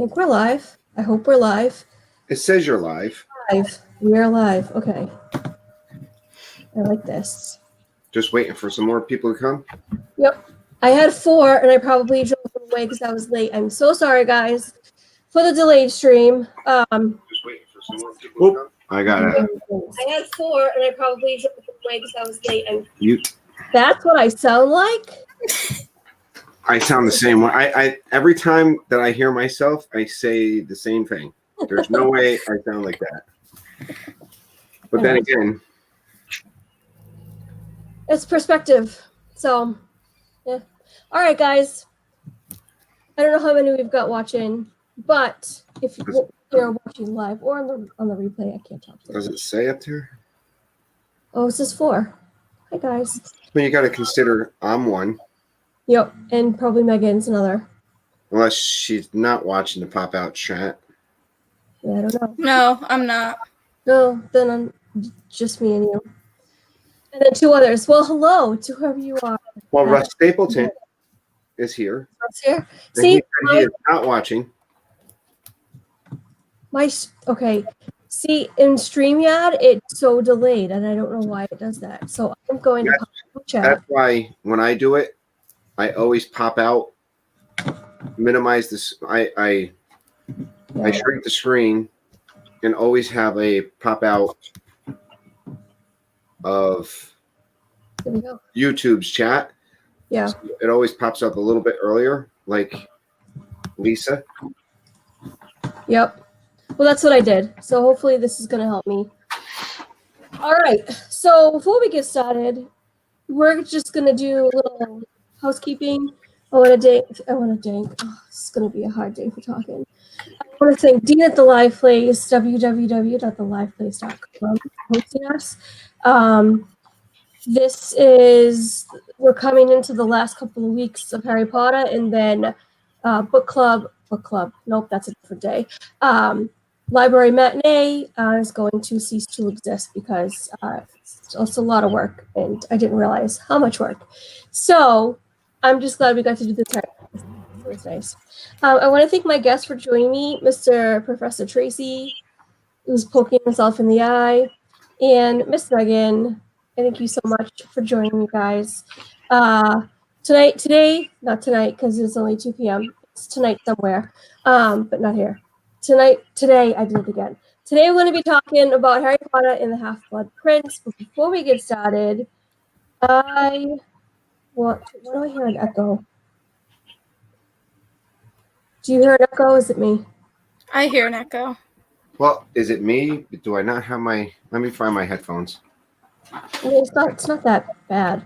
think we're live. I hope we're live. It says you're live. Live. We are live. Okay. I like this. Just waiting for some more people to come. Yep. I had 4, and I probably drove away because I was late. I'm so sorry, guys, for the delayed stream. Just waiting for some more people to come. I got it. I had 4, and I probably drove away because I was late. You. That's what I sound like? I sound the same way. I every time that I hear myself, I say the same thing. There's no way I sound like that. But then again, it's perspective. So, yeah. All right, guys. I don't know how many we've got watching, but if you're watching live or on the replay, I can't talk to you. Does it say up there? Oh, it says 4. Hi, guys. Well, you got to consider I'm one. Yep, and probably Megan's another. Unless she's not watching the pop-out chat. Yeah, I don't know. No, I'm not. No, then I'm just me and you. And then 2 others. Well, hello to whoever you are. Well, Russ Stapleton is here. Russ here. And See, he is not watching. Okay. See, in StreamYard, it's so delayed, and I don't know why it does that. So I'm going to chat. That's why when I do it, I always pop out, minimize this. I shrink the screen, and always have a pop out of YouTube's chat. Yeah. So it always pops up a little bit earlier, like Lisa. Yep. Well, that's what I did. So hopefully this is going to help me. All right. So before we get started, we're just going to do a little housekeeping. I want to thank. Oh, this is going to be a hard day for talking. I want to thank Dean at the Live Place, www.theliveplace.com, for hosting us. We're coming into the last couple of weeks of Harry Potter, and then book club. Nope, that's a different day. Library Matinee is going to cease to exist because it's a lot of work, and I didn't realize how much work. So I'm just glad we got to do this. It was nice. I want to thank my guests for joining me, Mr. Professor Tracy, who's poking himself in the eye, and Miss Megan. Thank you so much for joining me, guys. Not tonight, because it's only 2 p.m. It's tonight somewhere, but not here. Today, I did it again. Today, we're going to be talking about Harry Potter and the Half-Blood Prince. But before we get started, what do I hear an echo? Do you hear an echo? Is it me? I hear an echo. Well, is it me? Do I not have my? Let me find my headphones. It's not that bad.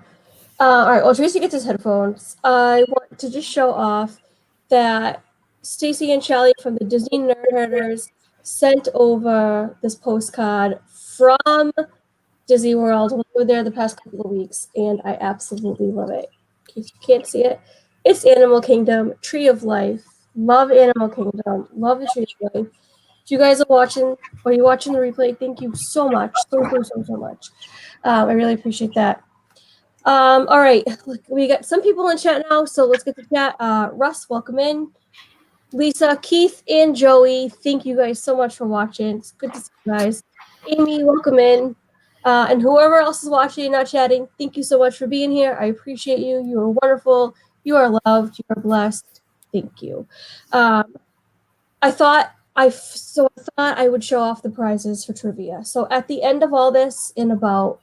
All right. Well, Tracy gets his headphones. I want to just show off that Stacy and Shelly from the Disney Nerd Herders sent over this postcard from Disney World when we were there the past couple of weeks, and I absolutely love it. In case you can't see it, it's Animal Kingdom, Tree of Life. Love Animal Kingdom. Love the Tree of Life. If you guys are watching or you're watching the replay, thank you so much. So much. I really appreciate that. All right. Look, we got some people in chat now, so let's get to chat. Russ, welcome in. Lisa, Keith, and Joey, thank you guys so much for watching. It's good to see you guys. Amy, welcome in. And whoever else is watching, not chatting, thank you so much for being here. I appreciate you. You are wonderful. You are loved. You are blessed. Thank you. I thought I would show off the prizes for trivia. So at the end of all this, in about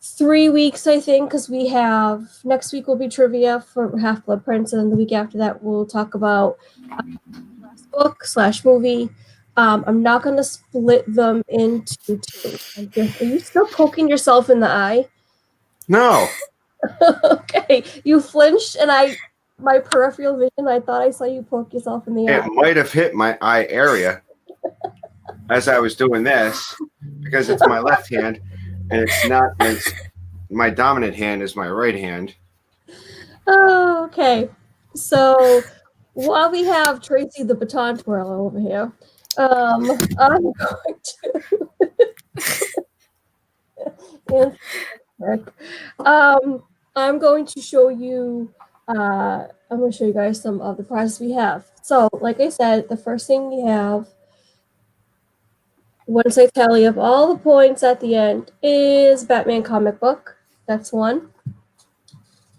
3 weeks, I think, because we have next week will be trivia for Half-Blood Prince, and then the week after that we'll talk about last book / movie. I'm not going to split them into 2. Are you still poking yourself in the eye? No. Okay, you flinched, and my peripheral vision, I thought I saw you poke yourself in the eye. It might have hit my eye area as I was doing this because it's my left hand. And it's not, my dominant hand is my right hand. Oh, okay. So while we have Tracy the baton twirler over here, I'm going to show you I'm going to show you guys some of the prizes we have. So, like I said, the first thing we have, once I tally up all the points at the end, is Batman comic book. That's one.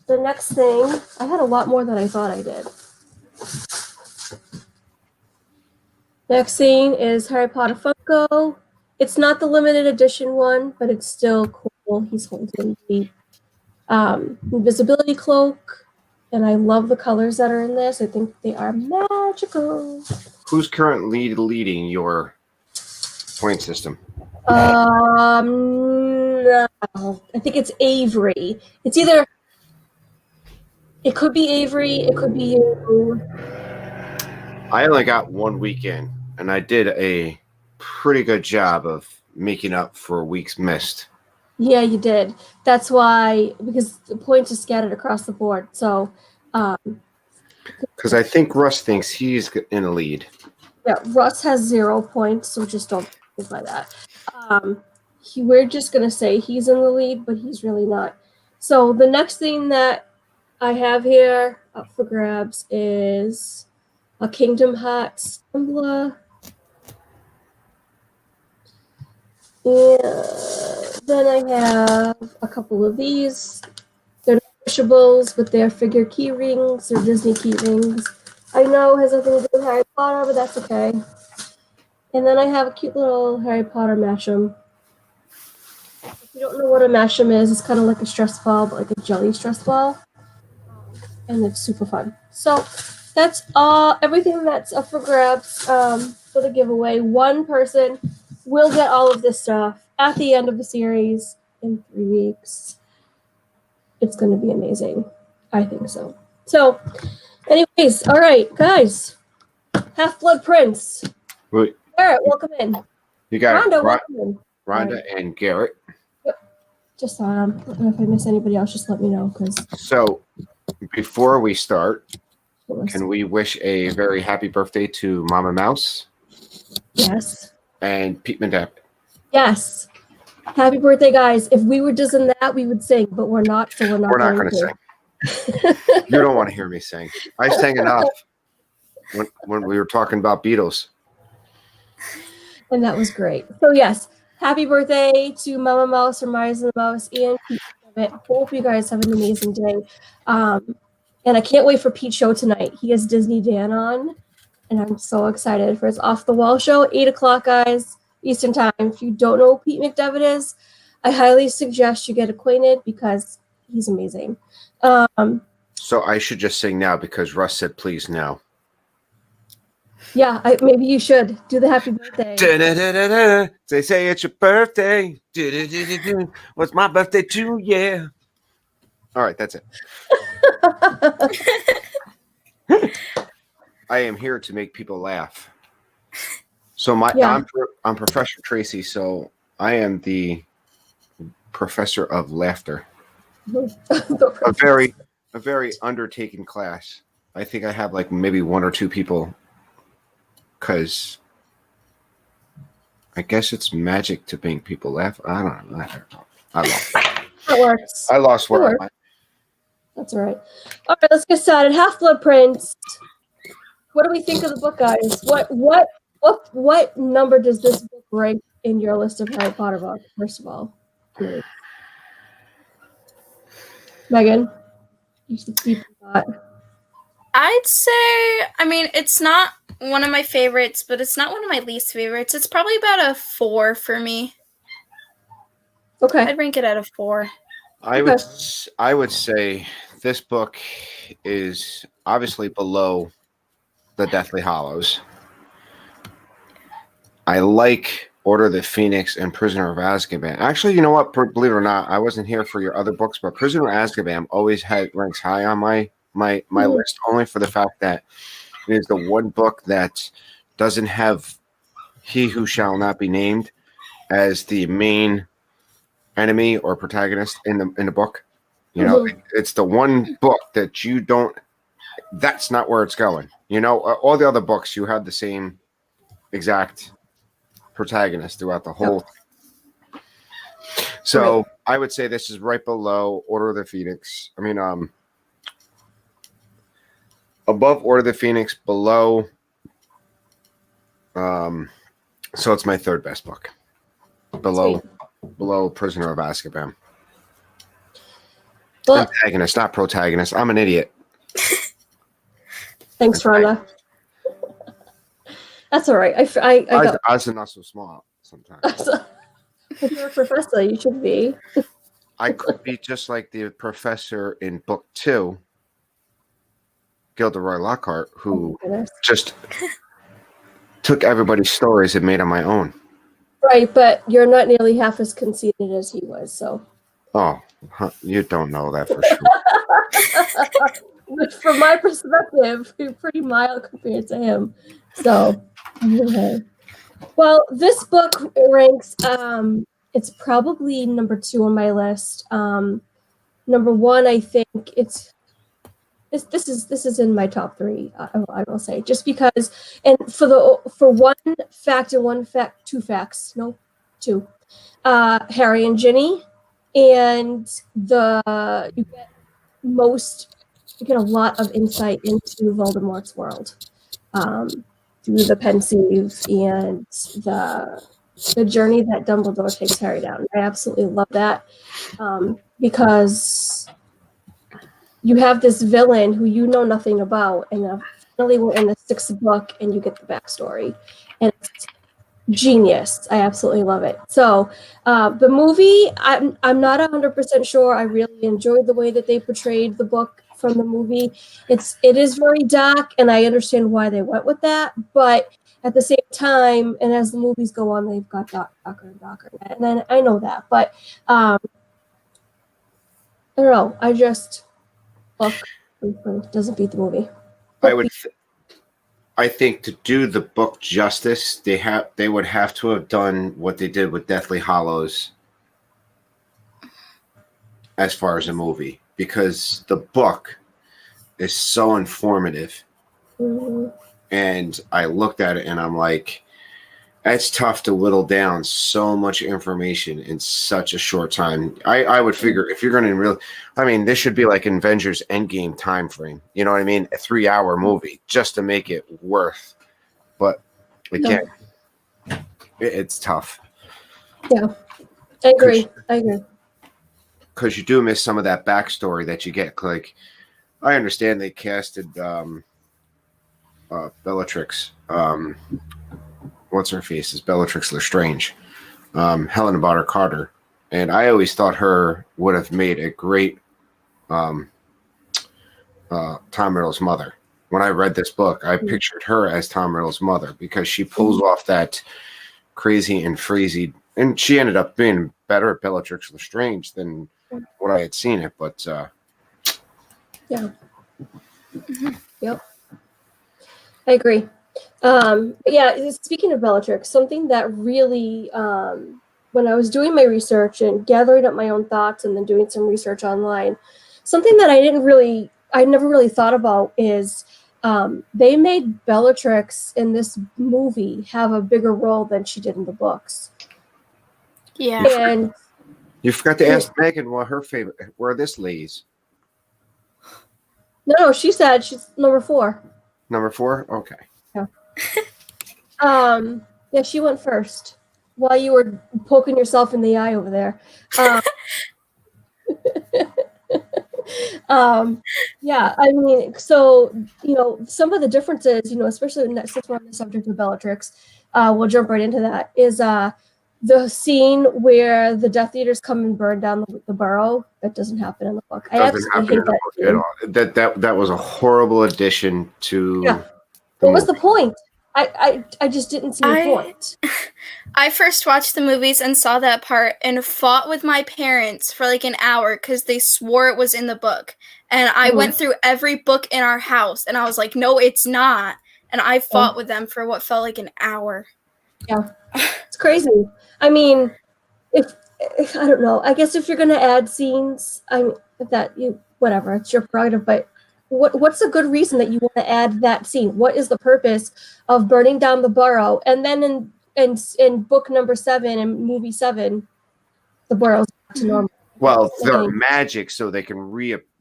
The next thing, I had a lot more than I thought I did. Next thing is Harry Potter Funko. It's not the limited edition one, but it's still cool. He's holding the invisibility cloak, and I love the colors that are in this. I think they are magical. Who's currently leading your point system? No, I think it's Avery. It's either, it could be Avery, it could be you. I only got 1 weekend, and I did a pretty good job of making up for weeks missed. Yeah, you did. That's why, because the points are scattered across the board. So, because I think Russ thinks he's in the lead. yeah, Russ has 0 points, so just don't go by that. We're just gonna say he's in the lead, but he's really not. So the next thing that I have here up for grabs is a Kingdom Hearts tumbler. And then I have a couple of these. They're negotiables, but they're figure key rings or Disney key rings. I know it has nothing to do with Harry Potter, but that's okay. And then I have a cute little Harry Potter Mash'em. If you don't know what a Mash'em is, it's kind of like a stress ball, but like a jelly stress ball. And it's super fun. So that's everything that's up for grabs for the giveaway. One person will get all of this stuff at the end of the series in 3 weeks. It's going to be amazing. I think so. So, anyways, all right, guys. Half-Blood Prince. Wait, Garrett, welcome in. you got Rhonda, it. welcome in. Rhonda and Garrett. Just if I miss anybody else, just let me know. So, before we start, can we wish a very happy birthday to Mama Mouse? Yes. And Pete Mandap. Yes. Happy birthday, guys. If we were just in that, we would sing, but we're not, so we're not going to sing. You don't want to hear me sing. I sang enough when we were talking about Beatles. And that was great. So, yes, happy birthday to Mama Mouse from Rise of the Mouse and Pete. Hope you guys have an amazing day. And I can't wait for Pete's show tonight. He has Disney Dan on, and I'm so excited for his Off the Wall show, 8 o'clock, guys, Eastern Time. If you don't know who Pete McDevitt is, I highly suggest you get acquainted because he's amazing. So I should just sing now because Russ said please now. Yeah, maybe you should do the happy birthday. They say it's your birthday. What's my birthday too? Yeah. All right, that's it. I am here to make people laugh. So I'm Professor Tracy, so I am the professor of laughter. a very undertaken class. I think I have like maybe 1 or 2 people, because I guess it's magic to make people laugh. I don't know. I lost. That works. I lost where I went. That's all right. All right, let's get started. Half-Blood Prince. What do we think of the book, guys? What number does this book rank in your list of Harry Potter books? First of all, Megan, you should deep thought. I'd say, I mean, it's not one of my favorites, but it's not one of my least favorites. It's probably about a 4 for me. Okay. I'd rank it at a 4. I would say this book is obviously below the Deathly Hallows. I like Order of the Phoenix and Prisoner of Azkaban. Actually, you know what? Believe it or not, I wasn't here for your other books, but Prisoner of Azkaban always ranks high on my list, only for the fact that it is the one book that doesn't have He Who Shall Not Be Named as the main enemy or protagonist in the book. You know, it's the one book that you don't. That's not where it's going. You know, all the other books you have the same exact protagonist throughout the whole. Yep. So I would say this is right below Order of the Phoenix. I mean, above Order of the Phoenix, below. So it's my third best book. Below Prisoner of Azkaban. Well, Antagonist, not protagonist. I'm an idiot. thanks, Rhonda. That's all right. I was not so smart sometimes. If you're a professor, you should be. I could be just like the professor in book 2, Gilderoy Lockhart, who just took everybody's stories and made them my own. Right, but you're not nearly half as conceited as he was, so. Oh, you don't know that for sure. Which, from my perspective, you're pretty mild compared to him. So, okay. Well, this book ranks, it's probably number 2 on my list. Number 1, I think this is in my top 3. I will say, just because, and for one fact and two, Harry and Ginny, and you get a lot of insight into Voldemort's world through the pensieve and the journey that Dumbledore takes Harry down. I absolutely love that because you have this villain who you know nothing about, and finally we're in the 6th book and you get the backstory, and it's genius. I absolutely love it. So the movie, I'm not 100% sure. I really enjoyed the way that they portrayed the book from the movie. It is very dark, and I understand why they went with that, but at the same time, and as the movies go on, they've got darker and darker, and then I know that, but I don't know. I just book doesn't beat the movie. I think to do the book justice, they would have to have done what they did with Deathly Hallows as far as a movie, because the book is so informative. Mm-hmm. And I looked at it and I'm like, it's tough to whittle down so much information in such a short time. I would figure if you're going to this should be like an Avengers Endgame time frame. You know what I mean? A 3-hour movie just to make it worth. But again, it's tough. Yeah, I agree. Because you do miss some of that backstory that you get. Like, I understand they casted Bellatrix. What's her face is Bellatrix Lestrange, Helena Bonham Carter, and I always thought her would have made a great Tom Riddle's mother. When I read this book, I pictured her as Tom Riddle's mother because she pulls off that crazy and freezy, and she ended up being better at Bellatrix Lestrange than what I had seen it. But yeah, yep, I agree. Speaking of Bellatrix, something that really, when I was doing my research and gathering up my own thoughts and then doing some research online, something that I never really thought about is they made Bellatrix in this movie have a bigger role than she did in the books. Yeah. And you forgot to ask Megan where this lays. No, she said she's number 4. Number 4? Okay. Yeah, she went first while you were poking yourself in the eye over there. Yeah, I mean, so, some of the differences, especially since we're on the subject of Bellatrix, we'll jump right into that, is the scene where the Death Eaters come and burn down the burrow. That doesn't happen in the book. I absolutely hate that scene. At all. That was a horrible addition to what was the point? I just didn't see the point. I first watched the movies and saw that part and fought with my parents for like an hour because they swore it was in the book. And I went through every book in our house and I was like, no, it's not. And I fought with them for what felt like an hour. Yeah. It's crazy. I mean, if I don't know, I guess if you're going to add scenes, whatever, it's your prerogative, but what's a good reason that you want to add that scene? What is the purpose of burning down the burrow? And then in book number 7 and movie 7, the burrow's back to normal. Well, they're magic, so they can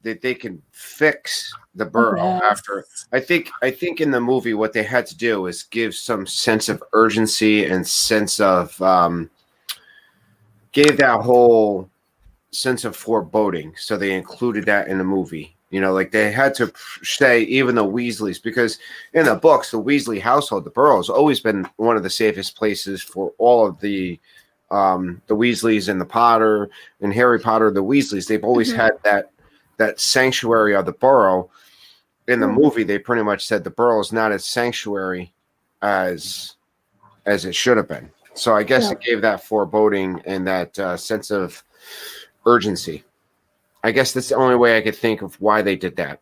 that they can fix the burrow after. I think in the movie what they had to do is give some sense of urgency and sense of gave that whole sense of foreboding. So they included that in the movie. You know, like they had to say even the Weasleys, because in the books, the Weasley household, the Burrow, has always been one of the safest places for all of the Weasleys and the Potter and Harry Potter, the Weasleys. They've always had that sanctuary of the Burrow. In the movie, they pretty much said the Burrow is not as sanctuary as it should have been. So I guess it gave that foreboding and that sense of urgency. I guess that's the only way I could think of why they did that.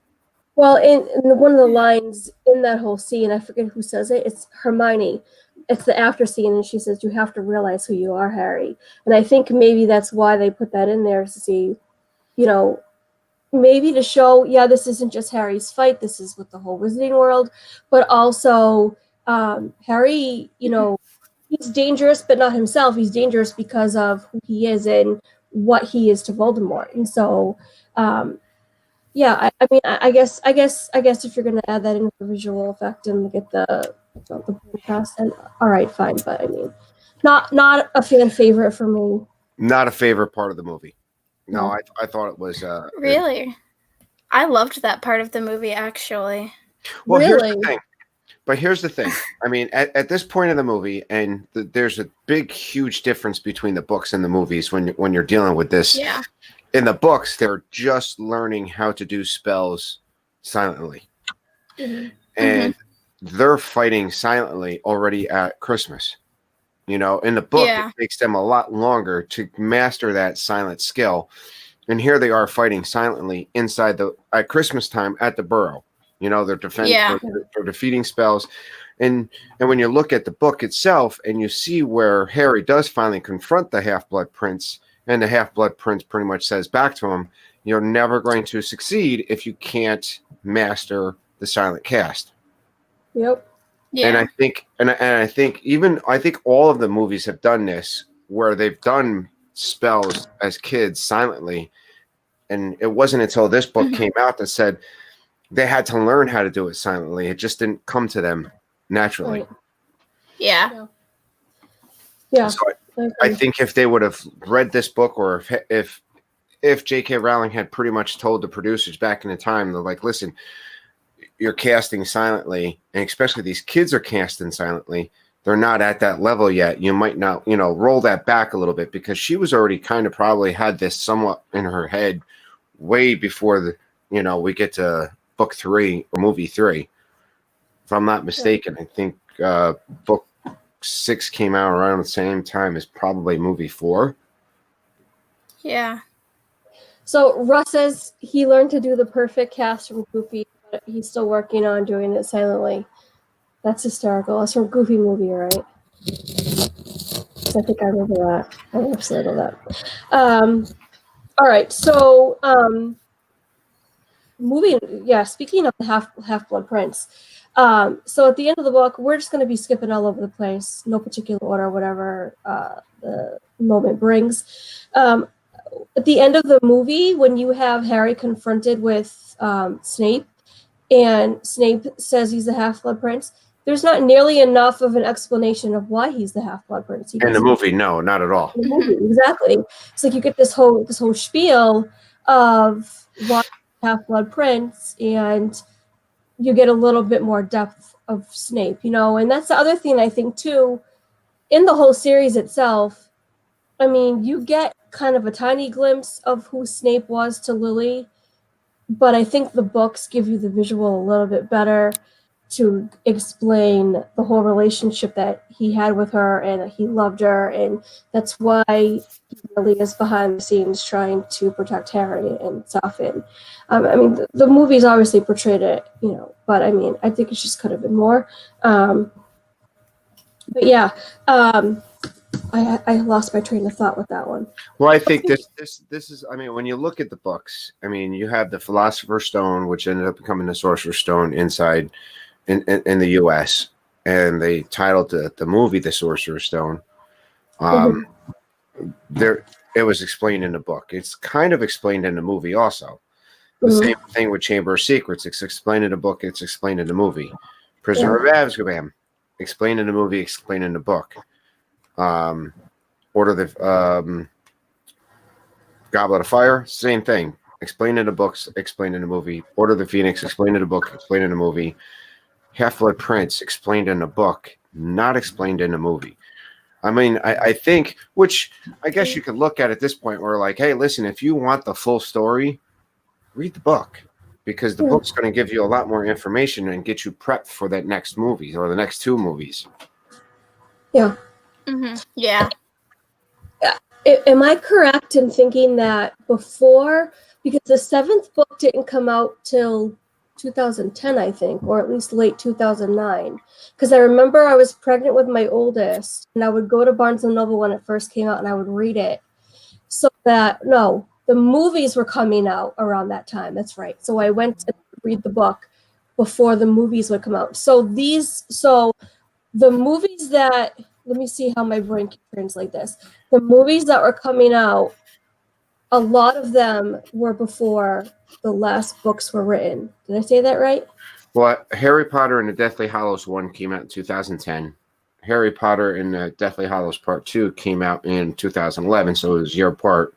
Well, in one of the lines in that whole scene, I forget who says it. It's Hermione. It's the after scene, and she says, "You have to realize who you are, Harry." And I think maybe that's why they put that in there, to see, you know, maybe to show, yeah, this isn't just Harry's fight. This is with the whole Wizarding world, but also Harry, you know, he's dangerous, but not himself. He's dangerous because of who he is and what he is to Voldemort. And so, yeah, I mean, I guess if you're gonna add that into the visual effect and get the cast, and all right, fine. But I mean, not a fan favorite for me. Not a favorite part of the movie. No, I thought it was really. I loved that part of the movie, actually. Well, here's the thing. But here's the thing. I mean, at this point in the movie, and there's a big, huge difference between the books and the movies when you're dealing with this. Yeah. In the books, they're just learning how to do spells silently. And they're fighting silently already at Christmas. You know, in the book, it takes them a lot longer to master that silent skill. And here they are fighting silently inside at Christmas time at the Burrow. You know, they're defeating spells. And when you look at the book itself and you see where Harry does finally confront the Half-Blood Prince, and the Half-Blood Prince pretty much says back to him, you're never going to succeed if you can't master the silent cast. Yep. Yeah. And I think all of the movies have done this, where they've done spells as kids silently. And it wasn't until this book came out that said they had to learn how to do it silently. It just didn't come to them naturally. Right. Yeah. Yeah. So I think if they would have read this book, or if J.K. Rowling had pretty much told the producers back in the time, they're like, listen, you're casting silently, and especially these kids are casting silently. They're not at that level yet. You might not, roll that back a little bit, because she was already kind of probably had this somewhat in her head way before we get to book 3 or movie 3. If I'm not mistaken, I think book 6 came out around the same time as probably movie 4. Yeah. So Russ says he learned to do the perfect cast from Goofy, but he's still working on doing it silently. That's hysterical. That's from Goofy movie, right? I think I remember that. I absolutely know that. All right, so speaking of the Half-Blood Prince, so at the end of the book, we're just going to be skipping all over the place, no particular order, whatever the moment brings. At the end of the movie, when you have Harry confronted with Snape, and Snape says he's the Half-Blood Prince, there's not nearly enough of an explanation of why he's the Half-Blood Prince. In the movie, no, not at all. In the movie, exactly. It's like you get this whole spiel of why Half-Blood Prince, and you get a little bit more depth of Snape, and that's the other thing I think too, in the whole series itself. I mean, you get kind of a tiny glimpse of who Snape was to Lily, but I think the books give you the visual a little bit better to explain the whole relationship that he had with her, and that he loved her, and that's why he really is behind the scenes trying to protect Harry and stuff. And I mean, the movies obviously portrayed it, but I mean, I think it just could have been more. But yeah, I lost my train of thought with that one. Well, I think this is, I mean, when you look at the books, I mean, you have the Philosopher's Stone, which ended up becoming the Sorcerer's Stone inside in the U.S., and they titled the movie The Sorcerer's Stone. There, it was explained in the book. It's kind of explained in the movie also. The Mhm. same thing with Chamber of Secrets. It's explained in a book. It's explained in the movie. Prisoner of Azkaban, explained in the movie, explained in the book. Order the Goblet of Fire, same thing. Explained in the books, explained in the movie. Order the Phoenix, explained in the book, explained in the movie. Half-Blood Prince, explained in the book, not explained in the movie. I mean, I think, which I guess you could look at this point where like, hey, listen, if you want the full story, read the book because the book's going to give you a lot more information and get you prepped for that next movie or the next two movies. Yeah. Mm-hmm. Yeah. Am I correct in thinking that before, because the seventh book didn't come out till 2010, I think, or at least late 2009? Because I remember I was pregnant with my oldest, and I would go to Barnes & Noble when it first came out, and I would read it. So that, no, the movies were coming out around that time. That's right. So I went to read the book before the movies would come out. So the movies that, let me see how my brain can translate this. The movies that were coming out, a lot of them were before the last books were written. Did I say that right? Well, Harry Potter and the Deathly Hallows 1 came out in 2010. Harry Potter and the Deathly Hallows Part 2 came out in 2011, so it was a year apart.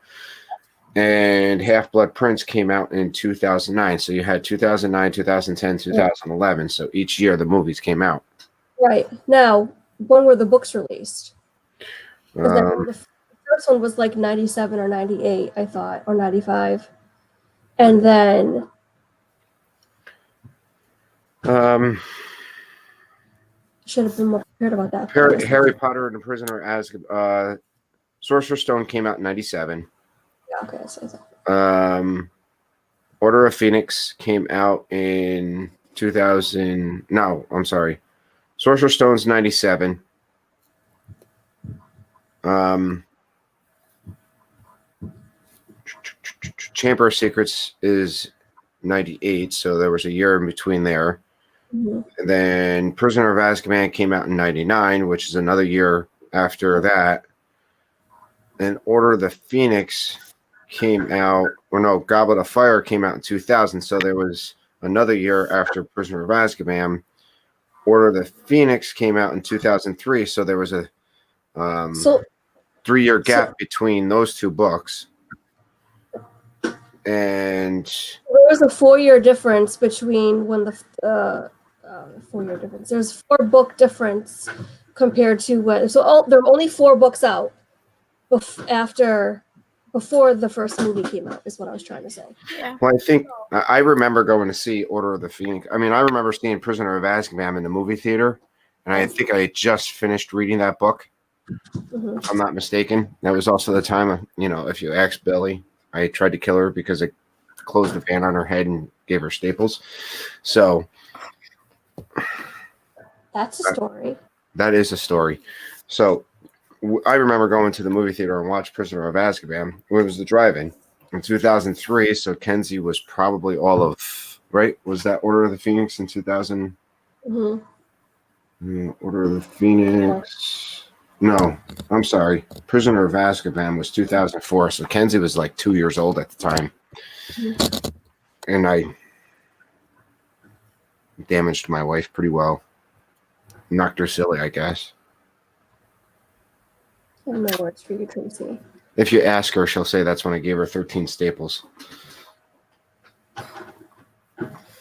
And Half-Blood Prince came out in 2009. So you had 2009, 2010, 2011. So each year the movies came out. Right. Now, when were the books released? Um, The first one was like 97 or 98, I thought, or 95. And then should have been more prepared about that. Harry Potter and the Prisoner of Azkaban. Sorcerer's Stone came out in 97. Yeah, okay, I say that. Order of Phoenix came out in 2000. No, I'm sorry. Sorcerer's Stone's 97. Chamber of Secrets is 98, so there was a year in between there. Mm-hmm. And then Prisoner of Azkaban came out in 99, which is another year after that. And Order of the Phoenix came out, or no, Goblet of Fire came out in 2000, so there was another year after Prisoner of Azkaban. Order of the Phoenix came out in 2003, so there was a 3-year gap between those two books. And there was a 4-year difference between when the 4-year difference. There's 4-book difference compared to when. So there were only 4 books out before the first movie came out. Is what I was trying to say. Yeah. Well, I think I remember going to see Order of the Phoenix. I mean, I remember seeing Prisoner of Azkaban in the movie theater, and I think I had just finished reading that book. Mm-hmm. If I'm not mistaken, that was also the time. If you ask Billy, I tried to kill her because I closed the fan on her head and gave her staples. So that's a story. That is a story. So I remember going to the movie theater and watched Prisoner of Azkaban. It was the drive-in in 2003. So Kenzie was probably all of, right? Was that Order of the Phoenix in 2000? Mm-hmm. Order of the Phoenix. No, I'm sorry. Prisoner of Azkaban was 2004. So Kenzie was like 2 years old at the time. Mm-hmm. And I damaged my wife pretty well. Knocked her silly, I guess. I have no words for you, Tracy. If you ask her, she'll say that's when I gave her 13 staples.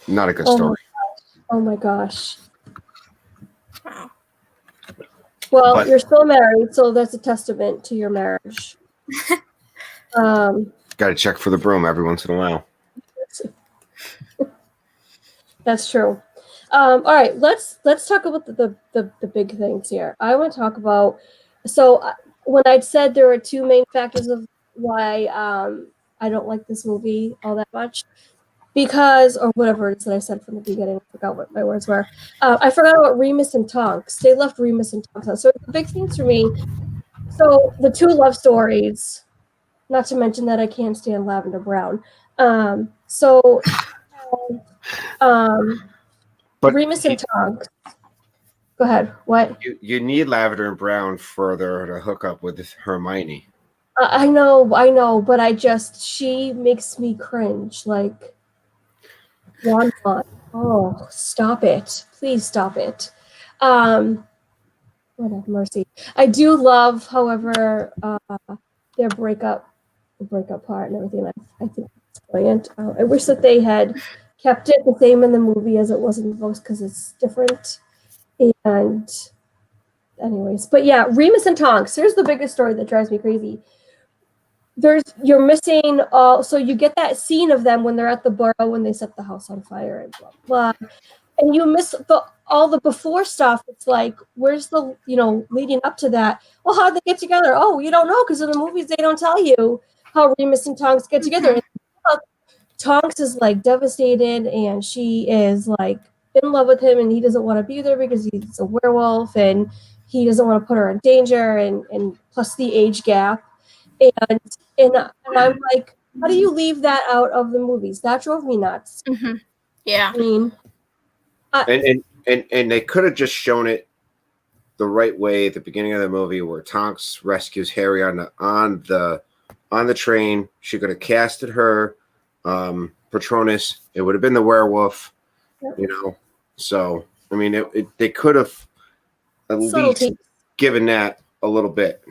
Not a good story. Oh my gosh. Wow. Well, you're still married, so that's a testament to your marriage. Got to check for the broom every once in a while. That's true. All right, let's talk about the big things here. I want to talk about. So when I'd said there are 2 main factors of why I don't like this movie all that much, because, or whatever it is that I said from the beginning, I forgot what my words were. I forgot about Remus and Tonks. They left Remus and Tonks out. So the big things for me. So the 2 love stories, not to mention that I can't stand Lavender Brown. But Remus and Tonks. Go ahead. What? You need Lavender and Brown further to hook up with Hermione. I know, but she makes me cringe. Like, Ron Vaughn. Oh, stop it. Please stop it. Lord have mercy. I do love, however, their breakup part and everything. I think it's brilliant. I wish that they had kept it the same in the movie as it was in the books because it's different. And anyways, but yeah, Remus and Tonks. Here's the biggest story that drives me crazy. You're missing all. So you get that scene of them when they're at the burrow when they set the house on fire and blah blah. And you miss all the before stuff. It's like, where's the, leading up to that? Well, how'd they get together? Oh, you don't know because in the movies they don't tell you how Remus and Tonks get together. Mhm. Tonks is like devastated and she is like in love with him and he doesn't want to be there because he's a werewolf and he doesn't want to put her in danger and plus the age gap. And I'm like, how do you leave that out of the movies? That drove me nuts. Mm-hmm. Yeah. I mean, and they could have just shown it the right way at the beginning of the movie, where Tonks rescues Harry on the train. She could have casted her Patronus. It would have been the werewolf, So I mean, they could have at least given that a little bit,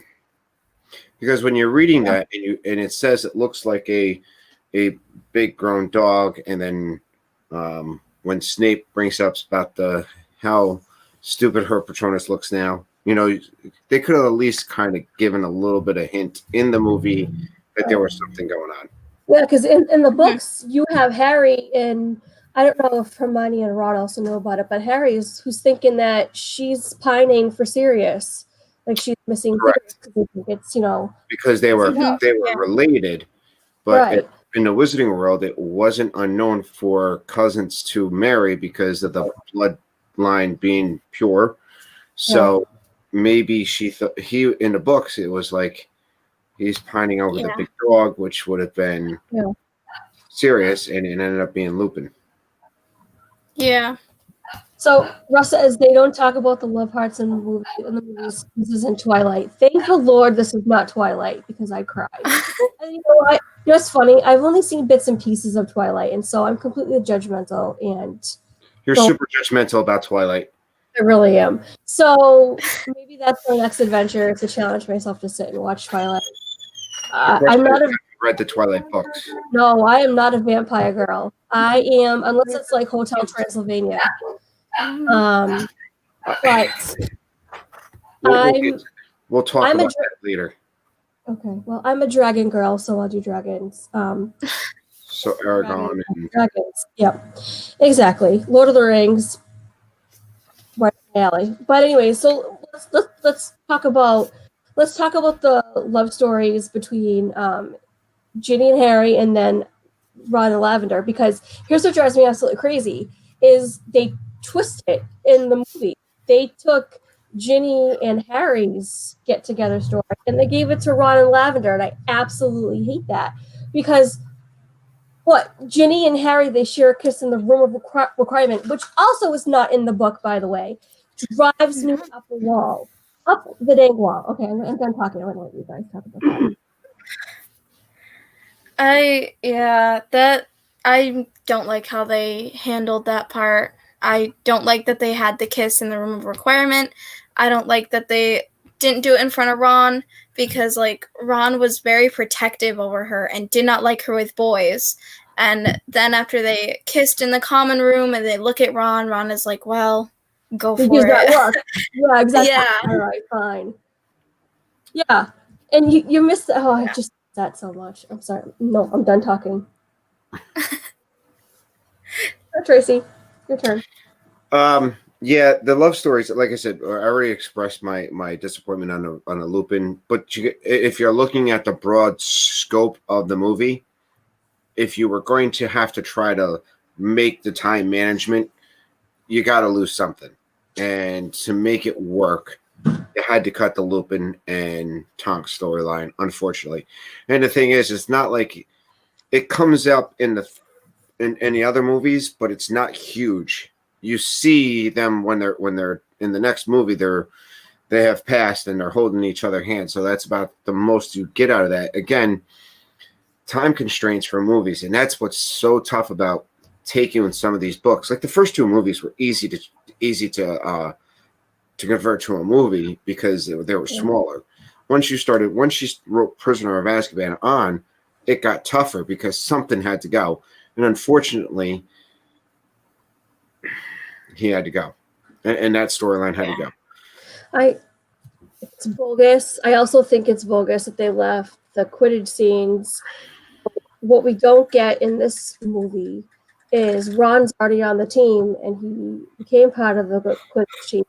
because when you're reading that and it says it looks like a big grown dog, and then when Snape brings up about how stupid her Patronus looks now, they could have at least kind of given a little bit of hint in the movie that there was something going on. Yeah, because in the books you have Harry, and I don't know if Hermione and Ron also know about it, but Harry who's thinking that she's pining for Sirius, like she's missing Sirius because they think it's because they were related, but in the Wizarding world it wasn't unknown for cousins to marry because of the bloodline being pure. So maybe she thought in the books it was like he's pining over the big dog, which would have been Sirius, and it ended up being Lupin. Yeah. So Russ says they don't talk about the love hearts in the movies. This isn't Twilight. Thank the Lord this is not Twilight, because I cried. And you know what? It's funny. I've only seen bits and pieces of Twilight, and so I'm completely judgmental. And you're super judgmental about Twilight. I really am. So maybe that's my next adventure, to challenge myself to sit and watch Twilight. I'm not read the Twilight books. No, I am not a vampire girl. I am, unless it's like Hotel Transylvania. But we'll talk about that later. Okay, well, I'm a dragon girl, so I'll do dragons. So Aragon and dragons. Yep, exactly. Lord of the Rings, right in the alley. But anyway, so let's talk about the love stories between Ginny and Harry, and then Ron and Lavender. Because here's what drives me absolutely crazy: is they twist it in the movie. They took Ginny and Harry's get together story and they gave it to Ron and Lavender, and I absolutely hate that, because Ginny and Harry, they share a kiss in the room of requirement, which also is not in the book, by the way, drives me up the wall, up the dang wall. Okay, I'm done talking. I want to let you guys talk about that. I don't like how they handled that part. I don't like that they had the kiss in the room of requirement. I don't like that they didn't do it in front of Ron, because Ron was very protective over her and did not like her with boys. And then after they kissed in the common room and they look at Ron is like, well, go for it. Yeah, exactly. Yeah. All right, fine. Yeah. And you missed that. Oh, I just missed that so much. I'm sorry. No, I'm done talking. Tracy, your turn. Yeah, the love stories, like I said, I already expressed my disappointment on a Lupin. But if you're looking at the broad scope of the movie, if you were going to have to try to make the time management, you got to lose something. And to make it work, you had to cut the Lupin and Tonks storyline, unfortunately. And the thing is, it's not like it comes up in the other movies, but it's not huge. You see them when they're in the next movie, they have passed and they're holding each other hands. So that's about the most you get out of that. Again, time constraints for movies, and that's what's so tough about taken with some of these books. Like the first two movies were easy to convert to a movie because they were smaller. Once she wrote Prisoner of Azkaban on, it got tougher because something had to go. And unfortunately, he had to go. And that storyline had to go. It's bogus. I also think it's bogus that they left the Quidditch scenes. What we don't get in this movie is Ron's already on the team, and he became part of the Quidditch team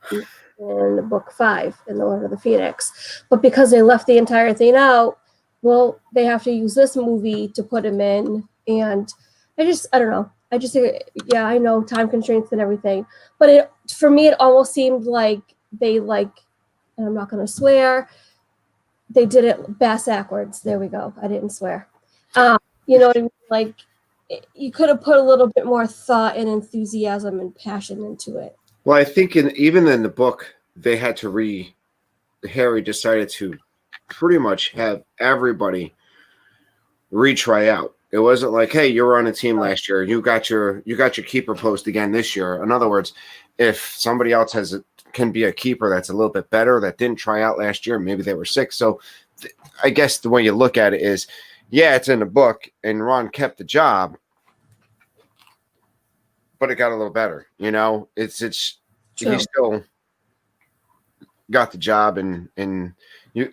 in book 5 in the Order of the Phoenix. But because they left the entire thing out, well, they have to use this movie to put him in. And I don't know. I just think, yeah, I know time constraints and everything, but for me, it almost seemed like they and I'm not going to swear, they did it backwards. There we go. I didn't swear. You know what I mean? Like, you could have put a little bit more thought and enthusiasm and passion into it. Well, I think even in the book, they had to Harry decided to pretty much have everybody retry out. It wasn't like, hey, you were on a team last year, you got your keeper post again this year. In other words, if somebody else can be a keeper that's a little bit better that didn't try out last year, maybe they were sick. So I guess the way you look at it is, yeah, it's in the book, and Ron kept the job, but it got a little better. You know, it's he still got the job, and you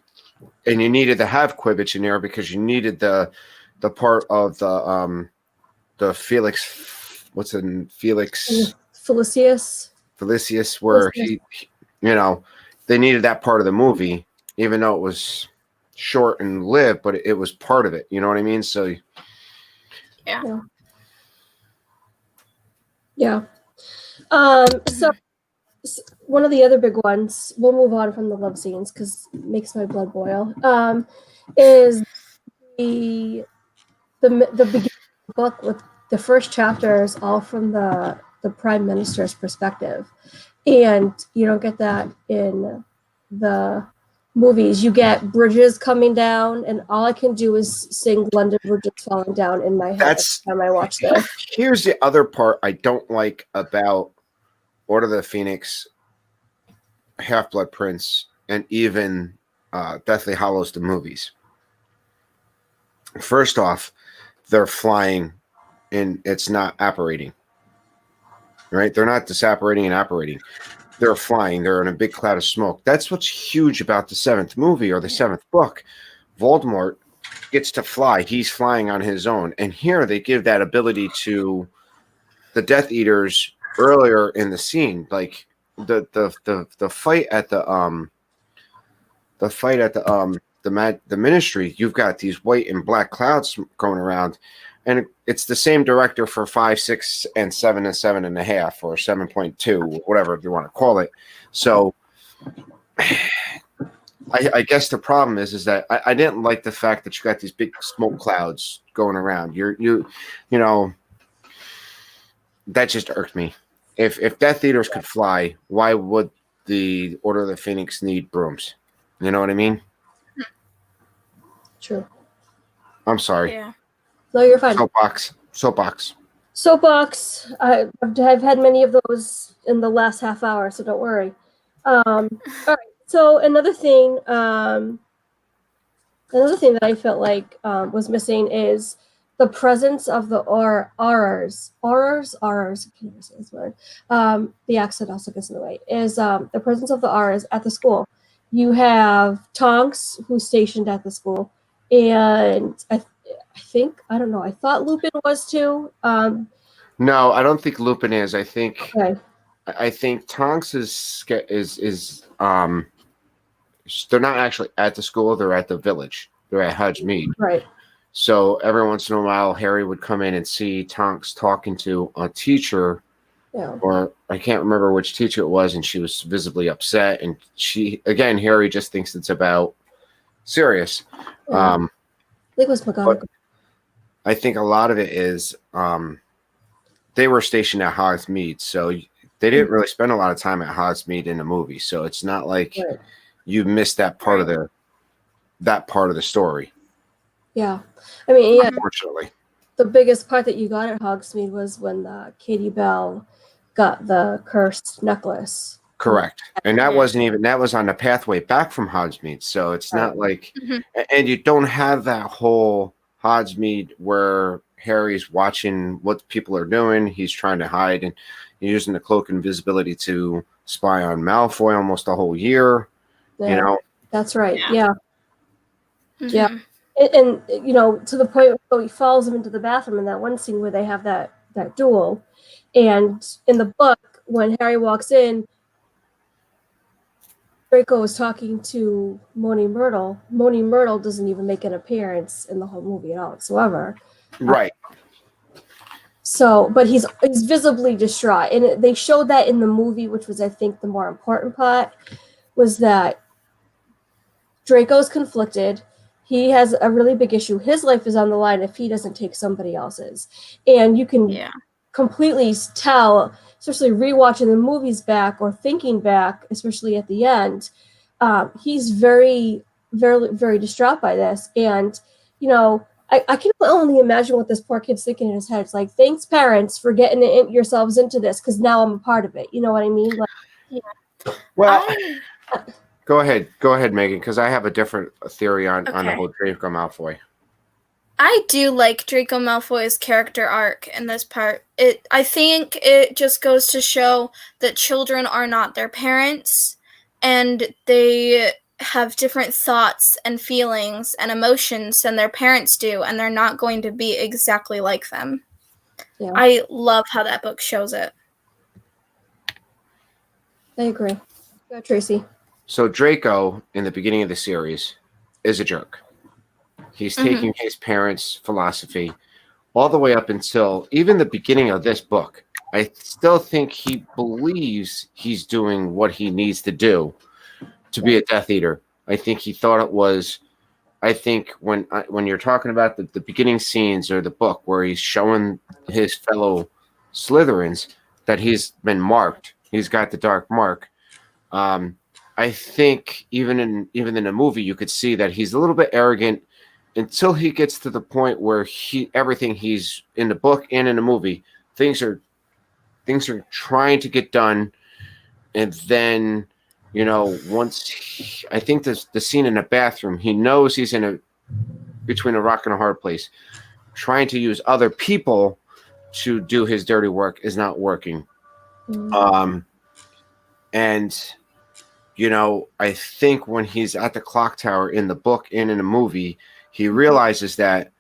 needed to have Quidditch in there because you needed the part of the Felix. What's in Felix? Felicius, where he, you know, they needed that part of the movie, even though it was short and lived, but it was part of it. You know what I mean? So, yeah. So one of the other big ones, we'll move on from the love scenes because it makes my blood boil, is the beginning of the book with the first chapters all from the Prime Minister's perspective. And you don't get that in the movies. You get bridges coming down, and all I can do is sing London Bridges Falling Down in my head every time I watch this. Here's the other part I don't like about Order of the Phoenix, Half-Blood Prince, and even Deathly Hallows, the movies. First off, they're flying and it's not apparating. Right? They're not disapparating and apparating. They're flying. They're in a big cloud of smoke. That's what's huge about the 7th movie or the 7th book. Voldemort gets to fly. He's flying on his own. And here they give that ability to the Death Eaters earlier in the scene. Like the fight at the Ministry, you've got these white and black clouds going around. And it's the same director for 5, 6, and 7 and 7.5 or 7.2, whatever you want to call it. So I guess the problem is that I didn't like the fact that you got these big smoke clouds going around. You know, that just irked me. If Death Eaters could fly, why would the Order of the Phoenix need brooms? You know what I mean? True. I'm sorry. Yeah. No, you're fine. Soapbox. I've had many of those in the last half hour, so don't worry. All right. So another thing that I felt like was missing is the presence of the aurors. I can't even say this word. The accent also gets in the way. Is the presence of the aurors at the school. You have Tonks, who's stationed at the school, and I thought Lupin was too. No, I don't think Lupin is. I think Okay. I think Tonks is they're not actually at the school. They're at the village. They're at Hogsmeade. Right. So every once in a while, Harry would come in and see Tonks talking to a teacher, or I can't remember which teacher it was, and she was visibly upset. And Harry just thinks it's about Sirius. Yeah. I think it was McGonagall. I think a lot of it is they were stationed at Hogsmeade, so they didn't really spend a lot of time at Hogsmeade in the movie. So it's not like you missed that part of the story. Yeah, I mean, Unfortunately. the biggest part that you got at Hogsmeade was when Katie Bell got the cursed necklace. Correct. And that wasn't even, that was on the pathway back from Hogsmeade. So it's not like, and you don't have that whole Hogsmeade where Harry's watching what people are doing. He's trying to hide and using the cloak invisibility to spy on Malfoy almost a whole year. Yeah, you know, that's right. Yeah. Yeah. And, you know, to the point where he follows him into the bathroom in that one scene where they have that duel. And in the book, when Harry walks in, Draco is talking to Moaning Myrtle. Moaning Myrtle doesn't even make an appearance in the whole movie at all whatsoever. Right. So, but he's visibly distraught. And they showed that in the movie, which was, I think, the more important part, was that Draco's conflicted. He has a really big issue. His life is on the line if he doesn't take somebody else's. And you can completely tell, especially rewatching the movies back or thinking back, especially at the end, he's very, very, very distraught by this. And, you know, I can only imagine what this poor kid's thinking in his head. It's like, thanks, parents, for getting yourselves into this, because now I'm a part of it. You know what I mean? Like, well, go ahead, Megan, because I have a different theory on the whole Draco Malfoy. I do like Draco Malfoy's character arc in this part. I think it just goes to show that children are not their parents, and they have different thoughts and feelings and emotions than their parents do, and they're not going to be exactly like them. Yeah. I love how that book shows it. I agree. Go, Tracy. So Draco, in the beginning of the series, is a jerk. He's taking his parents' philosophy all the way up until even the beginning of this book. I still think he believes he's doing what he needs to do to be a Death Eater. I think he thought it was. I think when you're talking about the beginning scenes or the book where he's showing his fellow Slytherins that he's been marked, he's got the dark mark. I think even in the movie, you could see that he's a little bit arrogant until he gets to the point where everything he's in the book and in the movie, things are trying to get done, and then, you know, once I think the scene in the bathroom, he knows he's between a rock and a hard place. Trying to use other people to do his dirty work is not working. And you know, I think when he's at the clock tower in the book and in the movie, he realizes that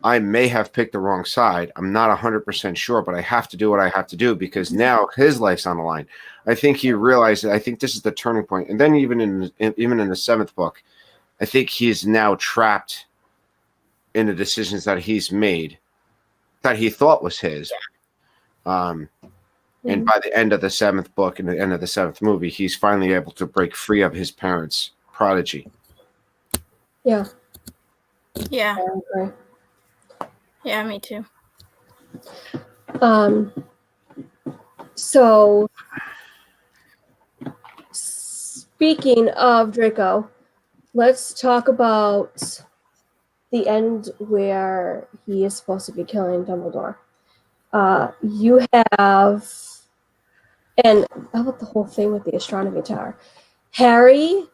I may have picked the wrong side. I'm not 100% sure, but I have to do what I have to do because now his life's on the line. I think he realized that. I think this is the turning point. And then even in the seventh book, I think he's now trapped in the decisions that he's made that he thought was his. And by the end of the seventh book and the end of the seventh movie, he's finally able to break free of his parents' prodigy. Yeah. Yeah. Yeah, me too. So, speaking of Draco, let's talk about the end where he is supposed to be killing Dumbledore. You have, and how about the whole thing with the astronomy tower? Harry,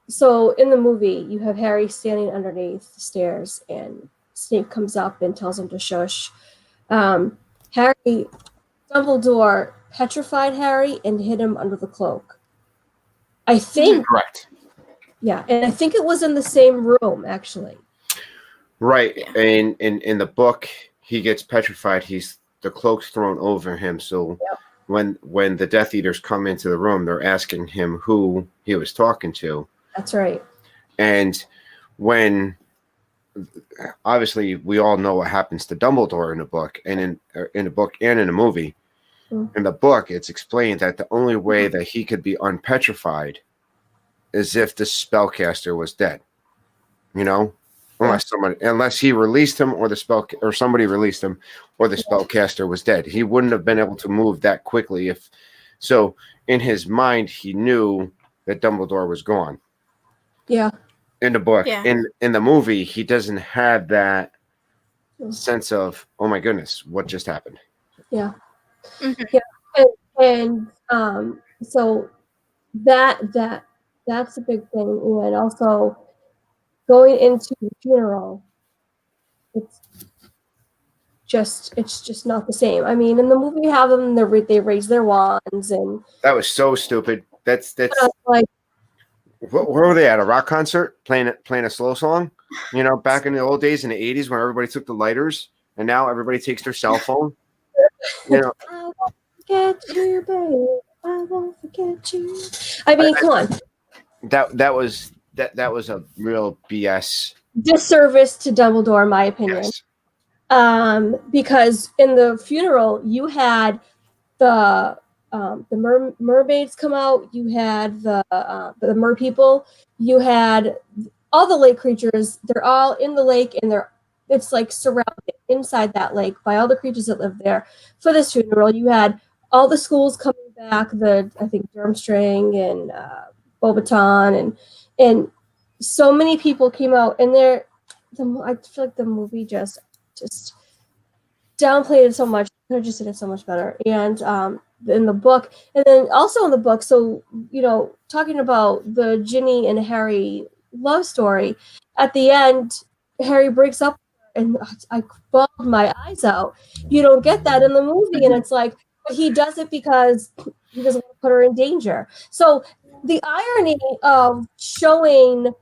so in the movie, you have Harry standing underneath the stairs, and Snape comes up and tells him to shush. Dumbledore petrified Harry and hid him under the cloak. I think. Correct. Yeah, and I think it was in the same room, actually. Right. And in the book, he gets petrified. The cloak's thrown over him. So when the Death Eaters come into the room, they're asking him who he was talking to. That's right. And when obviously we all know what happens to Dumbledore in the book, and in the book and in the movie. In the book, it's explained that the only way that he could be unpetrified is if the spellcaster was dead. You know, unless he released him, or somebody released him, or the spellcaster was dead. He wouldn't have been able to move that quickly. So in his mind, he knew that Dumbledore was gone. Yeah. In the book, in the movie, he doesn't have that sense of, oh my goodness, what just happened? Yeah. Mhm. Yeah. And so that's a big thing. And also going into the funeral, it's just not the same. I mean, in the movie, you have them, they raise their wands, and That was so stupid. That's like, where were they at? A rock concert playing a slow song? You know, back in the old days in the 80s when everybody took the lighters and now everybody takes their cell phone. You know, I won't forget you, baby. I won't forget you. I mean, come on. that was a real BS. Disservice to Dumbledore, in my opinion. Yes. Because in the funeral, you had the mermaids come out. You had the mer people. You had all the lake creatures. They're all in the lake, and it's like surrounded inside that lake by all the creatures that live there. For this funeral, you had all the schools coming back. I think Durmstrang and Beauxbaton and so many people came out, and I feel like the movie just downplayed it so much. Could have just did it so much better. And in the book, and then also in the book, so talking about the Ginny and Harry love story, at the end, Harry breaks up, and I bawled my eyes out. You don't get that in the movie, and it's like, but he does it because he doesn't want to put her in danger. So the irony of showing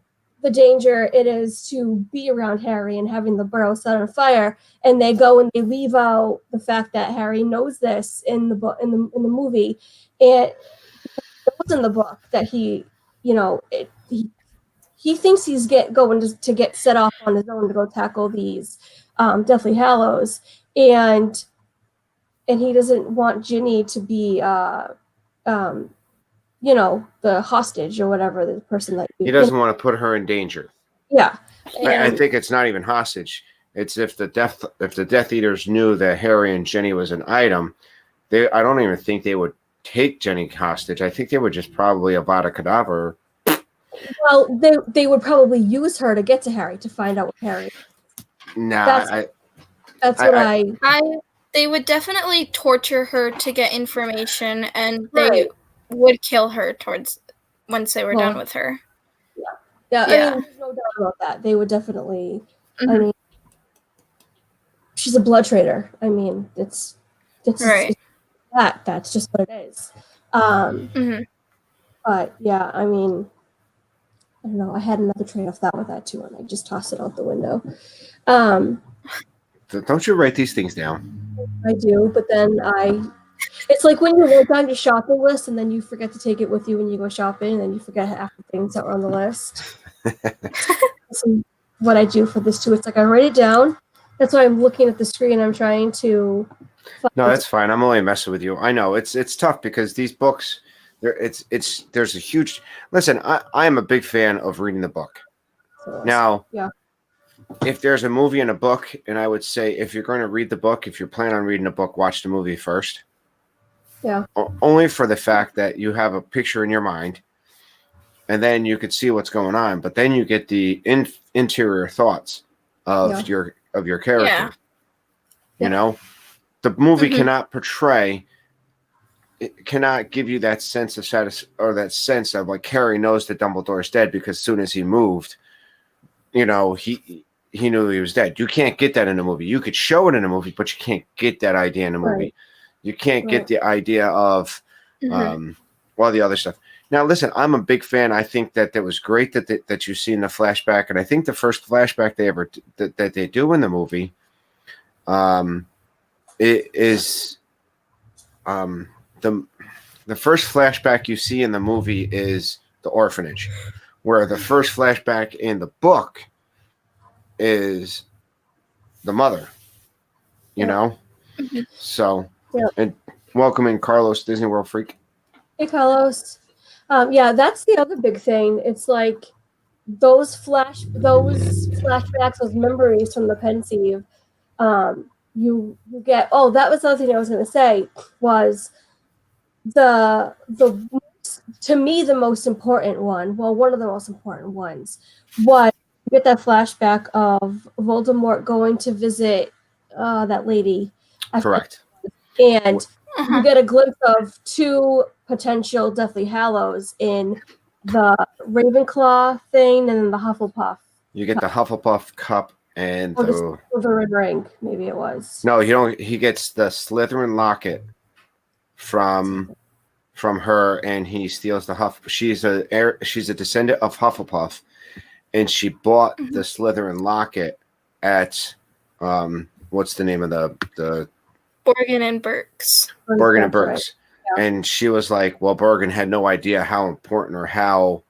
the danger it is to be around Harry and having the burrow set on fire, and they go and they leave out the fact that Harry knows this in the book in the movie, and it was in the book that he thinks he's going to get set off on his own to go tackle these Deathly Hallows, and he doesn't want Ginny to be the hostage or whatever, the person that He doesn't want to put her in danger. Yeah. I think it's not even hostage. It's if the Death Eaters knew that Harry and Jenny was an item, I don't even think they would take Jenny hostage. I think they would just probably Avada Kedavra. Well, they would probably use her to get to Harry to find out what Harry. Nah, that's what they would definitely torture her to get information, and they would kill her once they were done with her. Yeah. I mean, there's no doubt about that. They would definitely. Mm-hmm. I mean, she's a blood traitor. I mean, it's right. That's just what it is. But yeah, I mean, I don't know. I had another train of thought with that too, and I just tossed it out the window. Don't you write these things down? I do, but then it's like when you write down your shopping list and then you forget to take it with you when you go shopping, and then you forget half the things that were on the list. That's what I do for this too. It's like I write it down. That's why I'm looking at the screen. I'm trying to. No, that's fine. I'm only messing with you. I know it's tough because these books, there's a huge. Listen, I am a big fan of reading the book. Now, if there's a movie and a book, and I would say if you're going to read the book, if you're planning on reading a book, watch the movie first. Yeah. Only for the fact that you have a picture in your mind, and then you could see what's going on, but then you get the interior thoughts of your character. Yeah. You know, the movie cannot portray. It cannot give you that sense of or that sense of like Harry knows that Dumbledore's dead because as soon as he moved, he knew he was dead. You can't get that in a movie. You could show it in a movie, but you can't get that idea in a movie. Right. You can't get the idea of all the other stuff. Now, listen, I'm a big fan. I think that was great that you've seen the flashback, and I think the first flashback they ever that they do in the movie, it is the first flashback you see in the movie is the orphanage, where the first flashback in the book is the mother. You know, so and welcome in Carlos, Disney World freak. Hey, Carlos. That's the other big thing. It's like those flashbacks, those memories from the pensieve. You get. Oh, that was the other thing I was going to say was the to me the most important one. Well, one of the most important ones was you get that flashback of Voldemort going to visit that lady. Correct. And Uh-huh. you get a glimpse of two potential Deathly Hallows in the Ravenclaw thing and then the Hufflepuff. You get the Hufflepuff cup and Or the the Slytherin ring, maybe it was. no, you don't. He gets the Slytherin locket from her, and he steals the Huff. She's a descendant of Hufflepuff, and she bought the Slytherin locket at what's the name of the Borgin and Burkes. Bergen and That's right. Burkes. And she was like, well, Bergen had no idea how important or how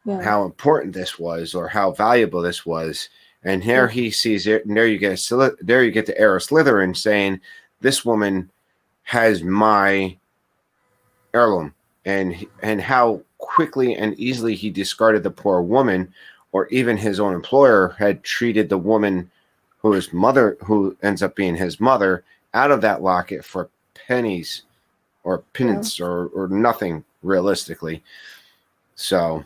important this was or how valuable this was. And here he sees it, and there you get the heir of Slytherin saying, this woman has my heirloom, and how quickly and easily he discarded the poor woman, or even his own employer had treated the woman who ends up being his mother, out of that locket for pennies or pittance or nothing realistically. So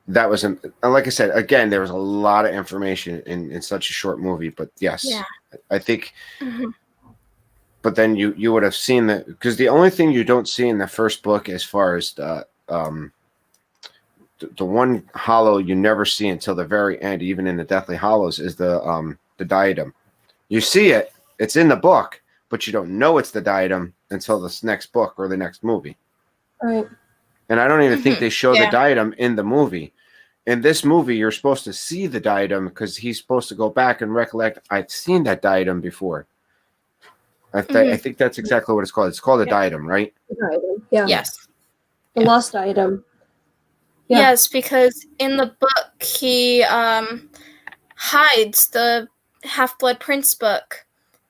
that was, like I said, again, there was a lot of information in such a short movie, but yes, I think, but then you would have seen that, because the only thing you don't see in the first book, as far as the one hollow you never see until the very end, even in the Deathly Hollows, is the diadem. You see it, it's in the book, but you don't know it's the diadem until this next book or the next movie. Right. And I don't even think they show the diadem in the movie. In this movie, you're supposed to see the diadem because he's supposed to go back and recollect, I've seen that diadem before. I think that's exactly what it's called. It's called a diadem, right? The diadem. Yeah. Yes. The lost diadem. Yeah. Yes, because in the book he hides the Half-Blood Prince book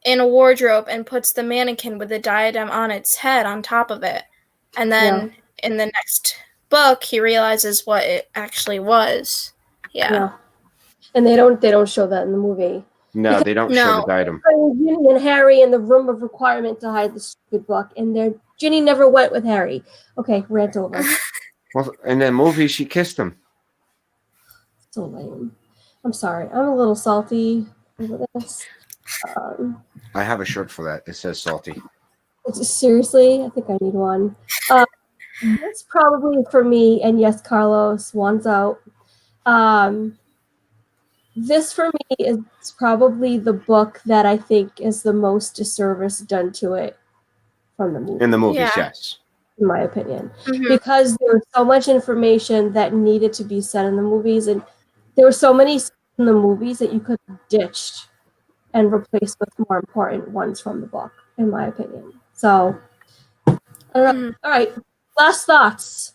in a wardrobe and puts the mannequin with the diadem on its head on top of it. And then in the next book he realizes what it actually was. Yeah. And they don't show that in the movie. No, they don't show the diadem. Ginny and Harry in the room of requirement to hide the stupid book, and Ginny never went with Harry. Okay, rant over. Well, in the movie, she kissed him. So lame. I'm sorry. I'm a little salty over this. I have a shirt for that. It says salty. Seriously, I think I need one. This probably for me, and yes, Carlos, one's out. This for me is probably the book that I think is the most disservice done to it from the movie. In the movies, yes. In my opinion. Because there was so much information that needed to be said in the movies, and there were so many in the movies that you could have ditched and replaced with more important ones from the book, in my opinion. So, I don't know. All right. Last thoughts.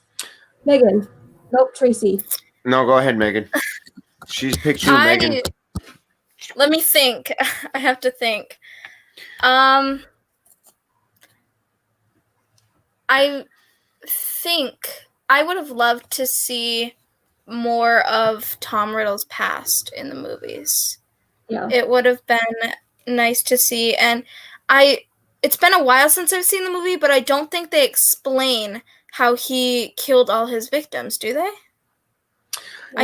Megan. Nope, Tracy. No, go ahead, Megan. She's picked you, Megan. Let me think. I have to think. I think I would have loved to see more of Tom Riddle's past in the movies. Yeah. It would have been nice to see. And it's been a while since I've seen the movie, but I don't think they explain how he killed all his victims, do they?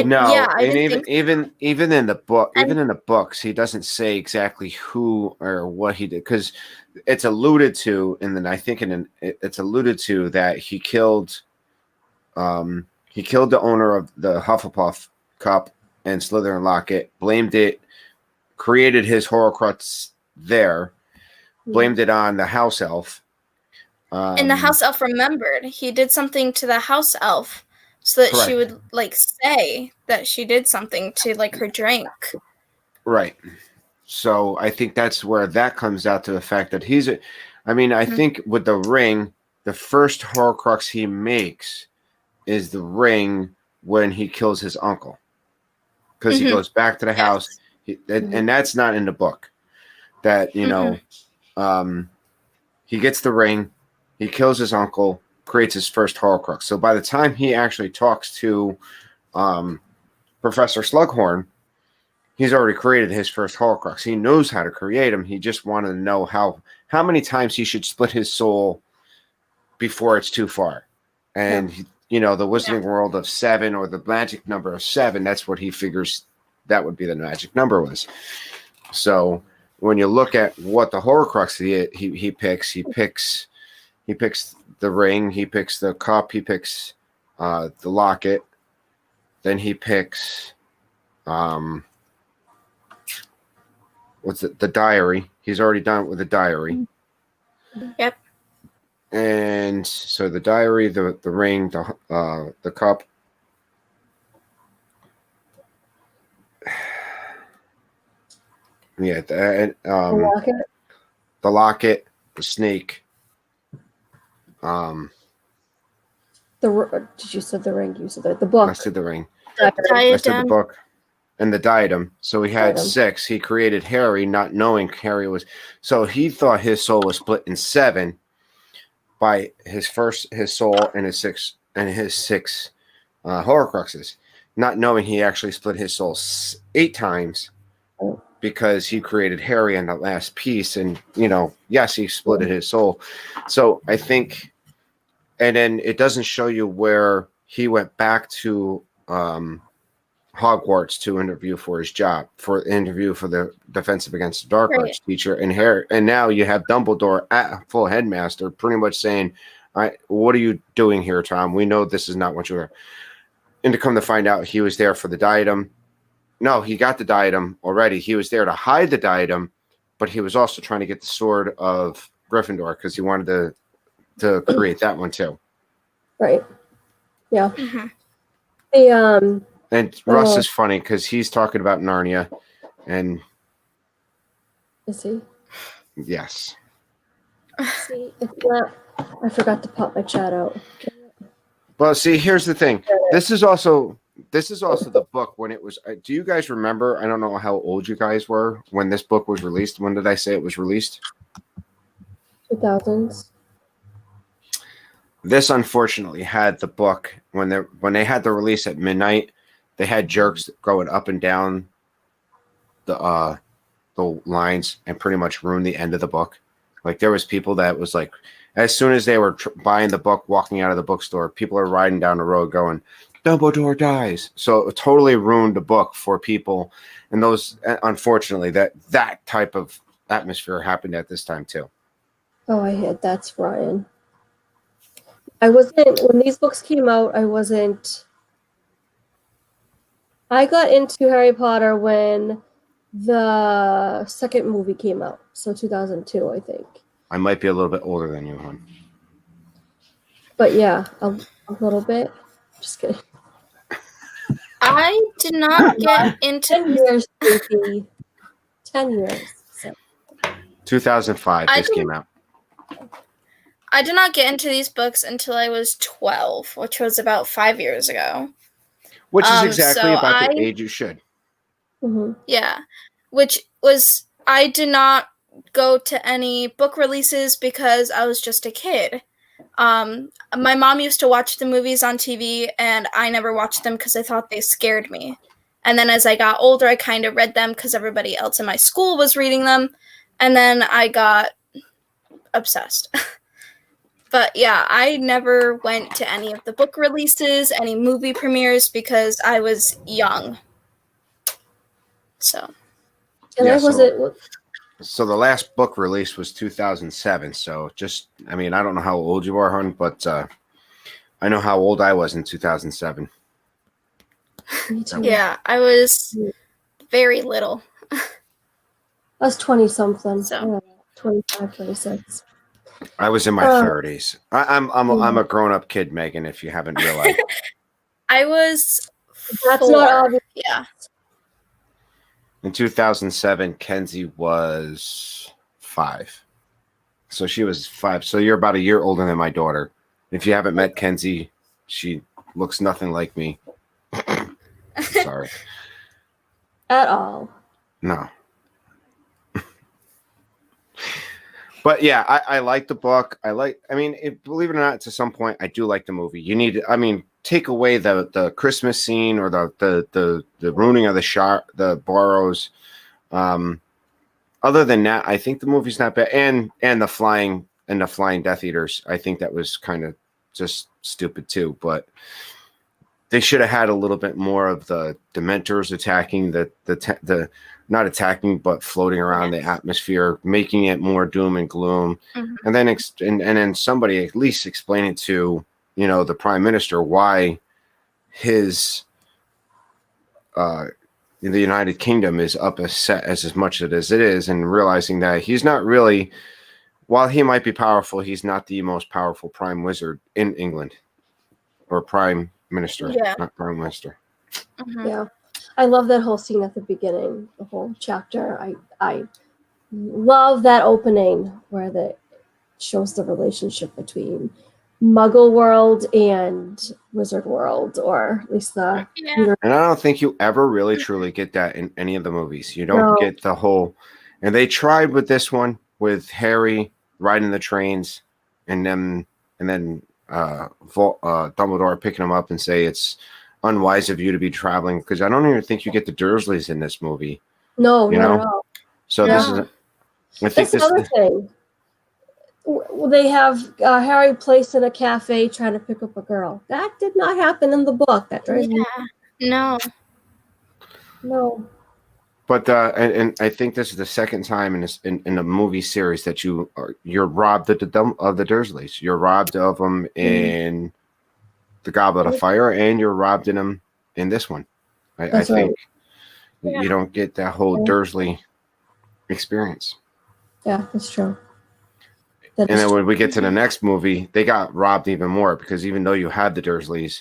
No, and even in the book, even in the books, he doesn't say exactly who or what he did, because it's alluded to, and then I think it's alluded to that he killed the owner of the Hufflepuff cup and Slytherin locket, blamed it, created his Horcrux there, blamed it on the house elf. And the house elf remembered. He did something to the house elf so that she would say that she did something to her drink. Right. So I think that's where that comes out to the fact that I think with the ring, the first Horcrux he makes is the ring when he kills his uncle. Because he goes back to the house, and that's not in the book. That, he gets the ring, he kills his uncle, creates his first Horcrux. So by the time he actually talks to Professor Slughorn, he's already created his first Horcrux. He knows how to create them. He just wanted to know how many times he should split his soul before it's too far. And the Wizarding World of 7 or the magic number of 7. That's what he figures that would be the magic number was. So when you look at what the Horcrux he picks the ring, he picks the cup, he picks the locket, then he picks the diary. He's already done it with the diary. Yep. And so the diary, the ring, the cup. Yeah, the locket, the snake. Did you said the ring? You said the book. I said the ring. Diadem. I said the book. And the diadem. So he had Diadem. 6. He created Harry, not knowing Harry was. So he thought his soul was split in 7 by his soul and his 6 Horcruxes, not knowing he actually split his soul 8 times because he created Harry in that last piece. And yes, he split his soul. So I think, and then it doesn't show you where he went back to Hogwarts to interview for his job, for the defensive against the dark arts teacher, and now you have Dumbledore at full headmaster pretty much saying, what are you doing here, Tom? We know this is not what you're. And to come to find out, he was there for the diadem. No, he got the diadem already. He was there to hide the diadem, but he was also trying to get the sword of Gryffindor because he wanted to create that one too. Right. Yeah. Mm-hmm. And Russ is funny because he's talking about Narnia, and is he? Yes. See, it's not. I forgot to pop my chat out. Well, see, here's the thing. This is also the book when it was. Do you guys remember? I don't know how old you guys were when this book was released. When did I say it was released? 2000s. This unfortunately had the book when they had the release at midnight. They had jerks going up and down the lines and pretty much ruined the end of the book. Like there was people that was like, as soon as they were buying the book, walking out of the bookstore, people are riding down the road going, Dumbledore dies. So it totally ruined the book for people. And those, unfortunately, that type of atmosphere happened at this time too. Oh, I hit. That's Ryan. When these books came out, I got into Harry Potter when the second movie came out. So 2002, I think. I might be a little bit older than you, hon. But yeah, a little bit. Just kidding. I did not get into 10 years, Stacey. 10 years. So. 2005, this came out. I did not get into these books until I was 12, which was about 5 years ago. Which is exactly about the age you should. Mm-hmm. Yeah. Which was, I did not go to any book releases because I was just a kid. My mom used to watch the movies on TV, and I never watched them because I thought they scared me. And then as I got older, I kind of read them because everybody else in my school was reading them. And then I got obsessed. But yeah, I never went to any of the book releases, any movie premieres, because I was young. So. And yeah, I wasn't. So the last book release was 2007. So I don't know how old you are, hon, but I know how old I was in 2007. Me too. Yeah, I was very little. I was 20-something. So. 25, 26. I was in my 30s. I'm a grown-up kid, Megan, if you haven't realized. I was That's 4. not obvious. Yeah. In 2007, Kenzie was 5. So she was 5. So you're about a year older than my daughter. If you haven't met Kenzie, she looks nothing like me. Sorry. At all. No. But yeah, I like the book. Believe it or not, to some point, I do like the movie. Take away the Christmas scene or the ruining of the Burrows. Other than that, I think the movie's not bad. And the flying Death Eaters. I think that was kind of just stupid too. But they should have had a little bit more of the Dementors attacking the not attacking, but floating around the atmosphere, making it more doom and gloom. And then and then somebody at least explain it to, the prime minister why his the United Kingdom is upset as much as it is, and realizing that he's not really, while he might be powerful, he's not the most powerful prime wizard in England, or prime minister, not prime minister. Yeah, I love that whole scene at the beginning, the whole chapter. I love that opening where it shows the relationship between Muggle world and Wizard world, or at least the. Yeah. And I don't think you ever really truly get that in any of the movies. You don't get the whole. And they tried with this one with Harry riding the trains, and then Dumbledore picking him up and say it's unwise of you to be traveling, because I don't even think you get the Dursleys in this movie. No, not at all. So this is. I think that's another thing. They have Harry placed in a cafe trying to pick up a girl. That did not happen in the book. That drives me. No. But and I think this is the second time in a movie series that you're robbed of the Dursleys. You're robbed of them in the Goblet of Fire, and you're robbed in them in this one. I think you don't get that whole Dursley experience. Yeah, that's true. And then when we get to the next movie, they got robbed even more, because even though you had the Dursleys,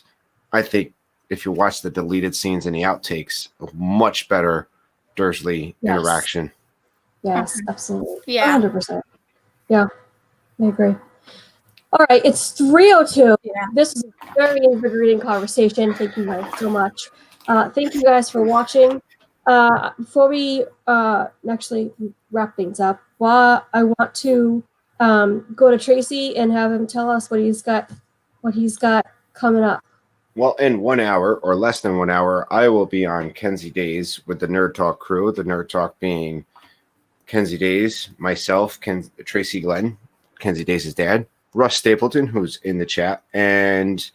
I think if you watch the deleted scenes and the outtakes, a much better Dursley interaction. Yes, absolutely. Yeah. 100%. Yeah, I agree. All right, it's 3:02. Yeah. This is a very invigorating conversation. Thank you guys so much. Thank you guys for watching. Before we actually wrap things up, I want to go to Tracy and have him tell us what he's got coming up. Well, in 1 hour or less than 1 hour, I will be on Kenzie Days with the Nerd Talk crew. The Nerd Talk being Kenzie Days, myself, Tracy Glenn, Kenzie Days' dad, Russ Stapleton, who's in the chat, and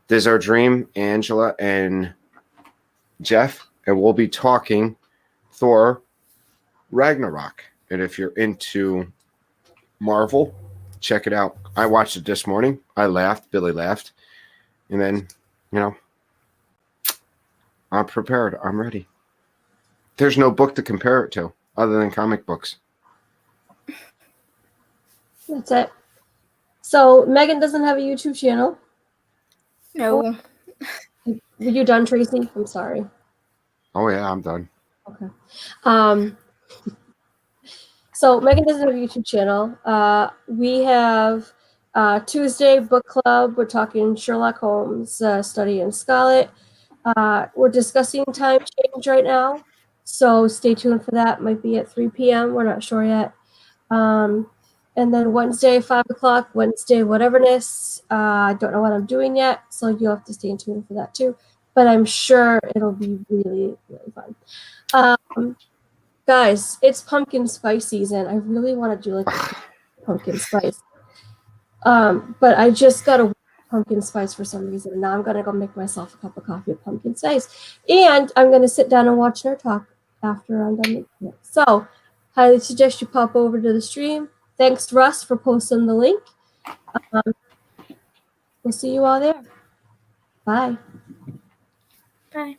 This Our Dream, Angela, and Jeff. And we'll be talking Thor Ragnarok. And if you're into Marvel, check it out. I watched it this morning. I laughed. Billy laughed. And then, I'm prepared. I'm ready. There's no book to compare it to other than comic books. That's it. So Megan doesn't have a YouTube channel. No. Were you done, Tracy? I'm sorry. Oh yeah, I'm done. Okay. So Megan doesn't have a YouTube channel. We have Tuesday book club. We're talking Sherlock Holmes, Study in Scarlet. We're discussing Time Change right now, so stay tuned for that. Might be at 3 p.m. We're not sure yet. And then Wednesday, 5 o'clock, Wednesday whateverness. I don't know what I'm doing yet, so you'll have to stay tuned for that too. But I'm sure it'll be really, really fun. Guys, it's pumpkin spice season. I really want to do like pumpkin spice. But I just got a pumpkin spice for some reason. And now I'm going to go make myself a cup of coffee with pumpkin spice. And I'm going to sit down and watch Nerd Talk after I'm done making it. So, highly suggest you pop over to the stream. Thanks, Russ, for posting the link. We'll see you all there. Bye. Bye.